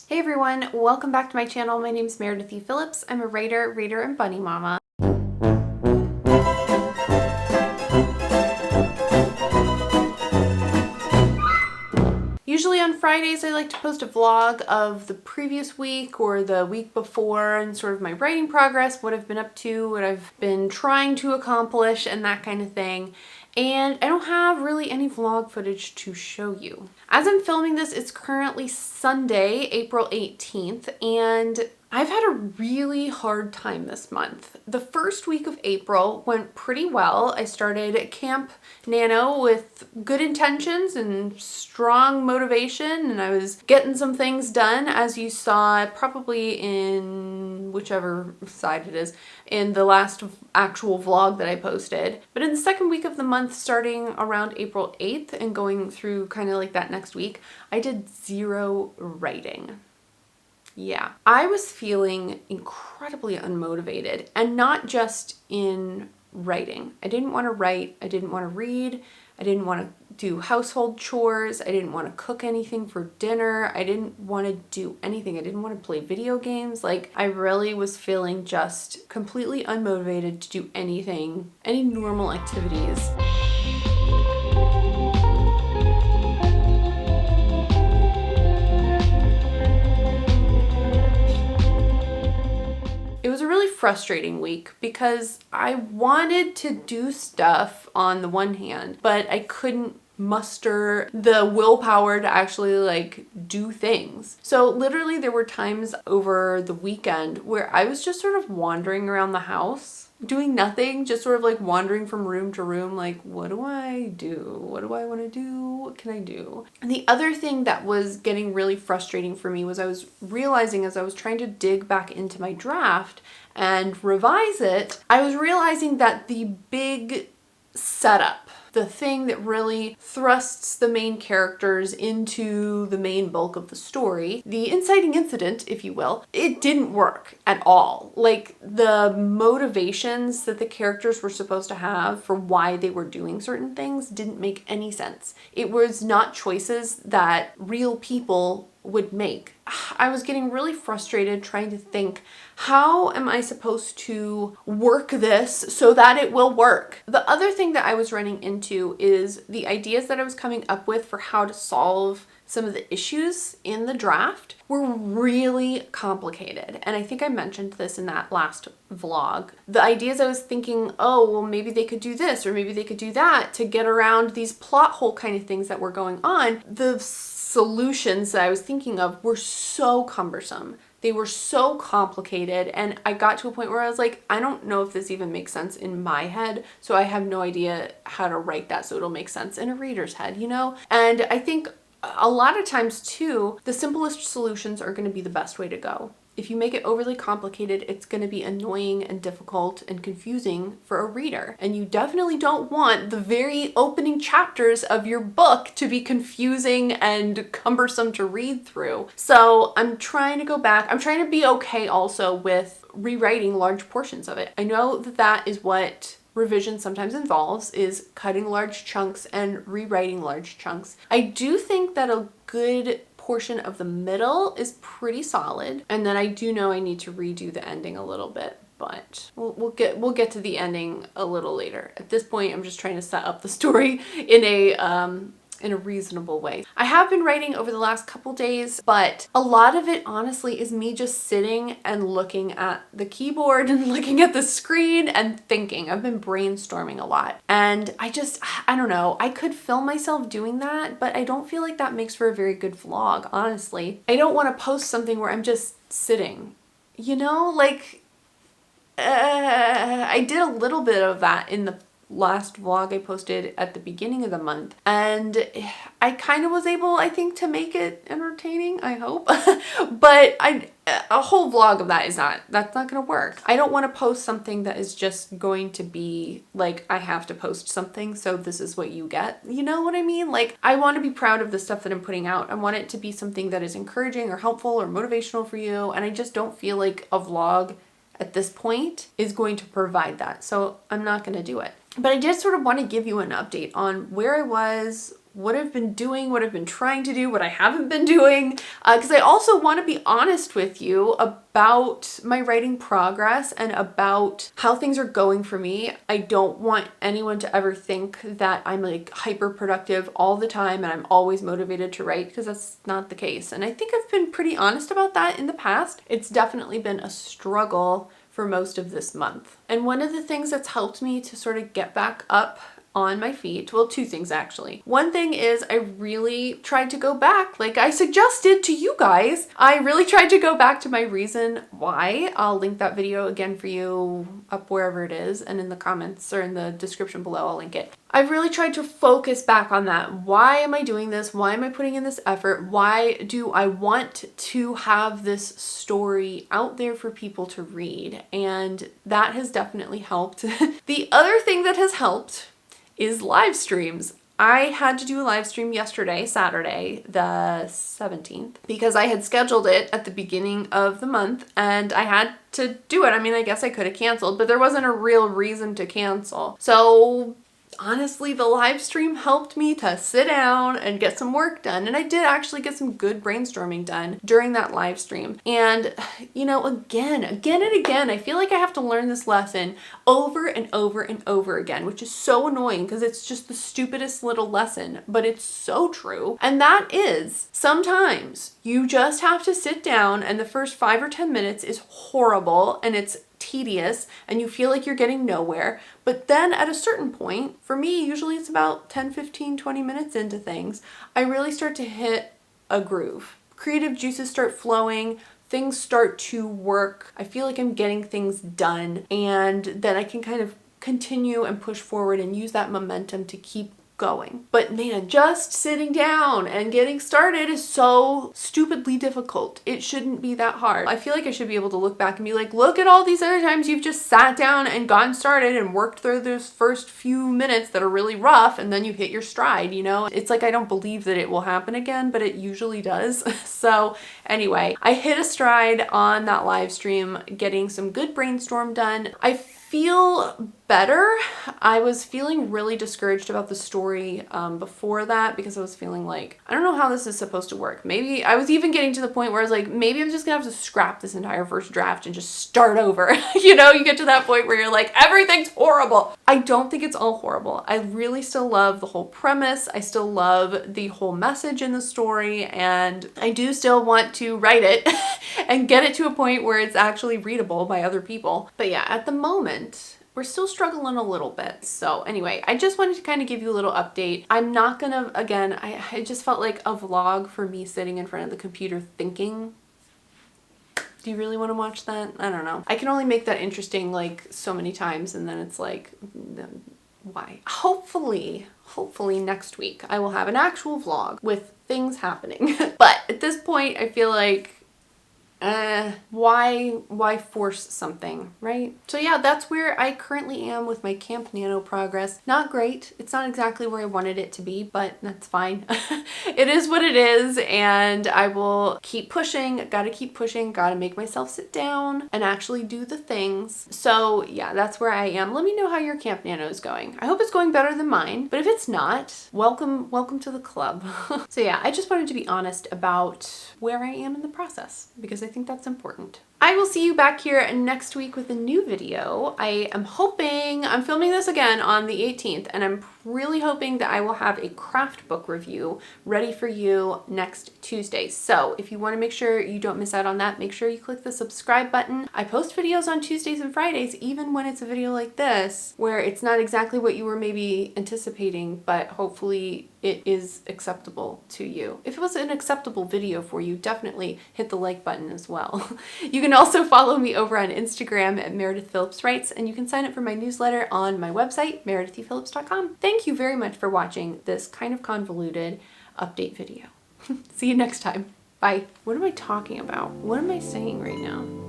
Hey everyone, welcome back to my channel. My name is Meredith E. Phillips. I'm a writer, reader, and bunny mama. Usually on Fridays I like to post a vlog of the previous week or the week before and sort of my writing progress, what I've been up to, what I've been trying to accomplish, and that kind of thing. And I don't have really any vlog footage to show you. As I'm filming this, it's currently Sunday, April 18th, and I've had a really hard time this month. The first week of April went pretty well. I started Camp NaNo with good intentions and strong motivation, and I was getting some things done, as you saw probably in whichever side it is, in the last actual vlog that I posted. But in the second week of the month, starting around April 8th and going through kind of like that next week, I did zero writing. Yeah, I was feeling incredibly unmotivated, and not just in writing. I didn't want to write, I didn't want to read, I didn't want to do household chores, I didn't want to cook anything for dinner, I didn't want to do anything, I didn't want to play video games. Like, I really was feeling just completely unmotivated to do anything, any normal activities. It was a really frustrating week because I wanted to do stuff on the one hand, but I couldn't muster the willpower to actually do things. So literally there were times over the weekend where I was just sort of wandering around the house, doing nothing, just sort of wandering from room to room, like, what do I do? What do I want to do? What can I do? And the other thing that was getting really frustrating for me was I was realizing, as I was trying to dig back into my draft and revise it, I was realizing that the big setup, the thing that really thrusts the main characters into the main bulk of the story, the inciting incident, if you will, it didn't work at all. Like, the motivations that the characters were supposed to have for why they were doing certain things didn't make any sense. It was not choices that real people would make. I was getting really frustrated trying to think, how am I supposed to work this so that it will work? The other thing that I was running into is the ideas that I was coming up with for how to solve some of the issues in the draft were really complicated. And I think I mentioned this in that last vlog. The ideas I was thinking, oh, well, maybe they could do this or maybe they could do that to get around these plot hole kind of things that were going on. The solutions that I was thinking of were so cumbersome. They were so complicated, and I got to a point where I was like, I don't know if this even makes sense in my head, so I have no idea how to write that so it'll make sense in a reader's head, you know? And I think a lot of times too, the simplest solutions are going to be the best way to go. If you make it overly complicated, it's going to be annoying and difficult and confusing for a reader. And you definitely don't want the very opening chapters of your book to be confusing and cumbersome to read through. So I'm trying to go back. I'm trying to be okay also with rewriting large portions of it. I know that that is what revision sometimes involves, is cutting large chunks and rewriting large chunks. I do think that a good portion of the middle is pretty solid, and then I do know I need to redo the ending a little bit, but we'll get to the ending a little later. At this point, I'm just trying to set up the story in a reasonable way. I have been writing over the last couple days, but a lot of it honestly is me just sitting and looking at the keyboard and looking at the screen and thinking. I've been brainstorming a lot, and I don't know, I could film myself doing that, but I don't feel like that makes for a very good vlog, honestly. I don't want to post something where I'm just sitting, you know, I did a little bit of that in the last vlog I posted at the beginning of the month, and I kind of was able, I think, to make it entertaining, I hope. But a whole vlog of that's not gonna work. I don't want to post something that is just going to be like, I have to post something, so this is what you get. You know what I mean? Like, I want to be proud of the stuff that I'm putting out. I want it to be something that is encouraging or helpful or motivational for you, and I just don't feel like a vlog at this point is going to provide that, so I'm not going to do it. But I did sort of want to give you an update on where I was, what I've been doing, what I've been trying to do, what I haven't been doing, because I also want to be honest with you about my writing progress and about how things are going for me. I don't want anyone to ever think that I'm like hyper productive all the time and I'm always motivated to write, because that's not the case. And I think I've been pretty honest about that in the past. It's definitely been a struggle for most of this month. And one of the things that's helped me to sort of get back up on my feet, well, two things actually. One thing is I really tried to go back, like I suggested to you guys. I really tried to go back to my reason why. I'll link that video again for you up wherever it is, and in the comments or in the description below, I'll link it. I've really tried to focus back on that. Why am I doing this? Why am I putting in this effort? Why do I want to have this story out there for people to read? And that has definitely helped. The other thing that has helped is live streams. I had to do a live stream yesterday, Saturday, the 17th, because I had scheduled it at the beginning of the month and I had to do it. I mean, I guess I could have canceled, but there wasn't a real reason to cancel. So honestly, the live stream helped me to sit down and get some work done. And I did actually get some good brainstorming done during that live stream. And, you know, again and again, I feel like I have to learn this lesson over and over and over again, which is so annoying because it's just the stupidest little lesson, but it's so true. And that is, sometimes you just have to sit down and the first 5 or 10 minutes is horrible and it's tedious and you feel like you're getting nowhere. But then at a certain point, for me, usually it's about 10, 15, 20 minutes into things, I really start to hit a groove. Creative juices start flowing, things start to work. I feel like I'm getting things done, and then I can kind of continue and push forward and use that momentum to keep going. But man, just sitting down and getting started is so stupidly difficult. It shouldn't be that hard. I feel like I should be able to look back and be like, look at all these other times you've just sat down and gotten started and worked through those first few minutes that are really rough, and then you hit your stride, you know? It's like I don't believe that it will happen again, but it usually does. So anyway, I hit a stride on that live stream, getting some good brainstorm done. I feel better. I was feeling really discouraged about the story before that, because I was feeling like, I don't know how this is supposed to work. Maybe I was even getting to the point where I was like, maybe I'm just gonna have to scrap this entire first draft and just start over. You know, you get to that point where you're like, everything's horrible. I don't think it's all horrible. I really still love the whole premise. I still love the whole message in the story, and I do still want to write it and get it to a point where it's actually readable by other people. But yeah, at the moment, we're still struggling a little bit. So anyway, I just wanted to kind of give you a little update. I'm not gonna, again, I just felt like a vlog for me sitting in front of the computer thinking. Do you really want to watch that? I don't know. I can only make that interesting like so many times, and then it's like, why? Hopefully next week I will have an actual vlog with things happening. But at this point, I feel like, why force something, right? So yeah, that's where I currently am with my Camp NaNo progress. Not great. It's not exactly where I wanted it to be, but that's fine. It is what it is, and I will keep pushing. Gotta keep pushing. Gotta make myself sit down and actually do the things. So yeah, that's where I am. Let me know how your Camp NaNo is going. I hope it's going better than mine, but if it's not, welcome to the club. So yeah, I just wanted to be honest about where I am in the process, because I think that's important. I will see you back here next week with a new video. I am hoping, I'm filming this again on the 18th, and I'm really hoping that I will have a craft book review ready for you next Tuesday. So if you want to make sure you don't miss out on that, make sure you click the subscribe button. I post videos on Tuesdays and Fridays, even when it's a video like this, where it's not exactly what you were maybe anticipating, but hopefully it is acceptable to you. If it was an acceptable video for you, definitely hit the like button as well. You can also follow me over on Instagram at Meredith Phillips Writes, and you can sign up for my newsletter on my website, meredithphillips.com. Thank you very much for watching this kind of convoluted update video. See you next time. Bye. What am I talking about? What am I saying right now?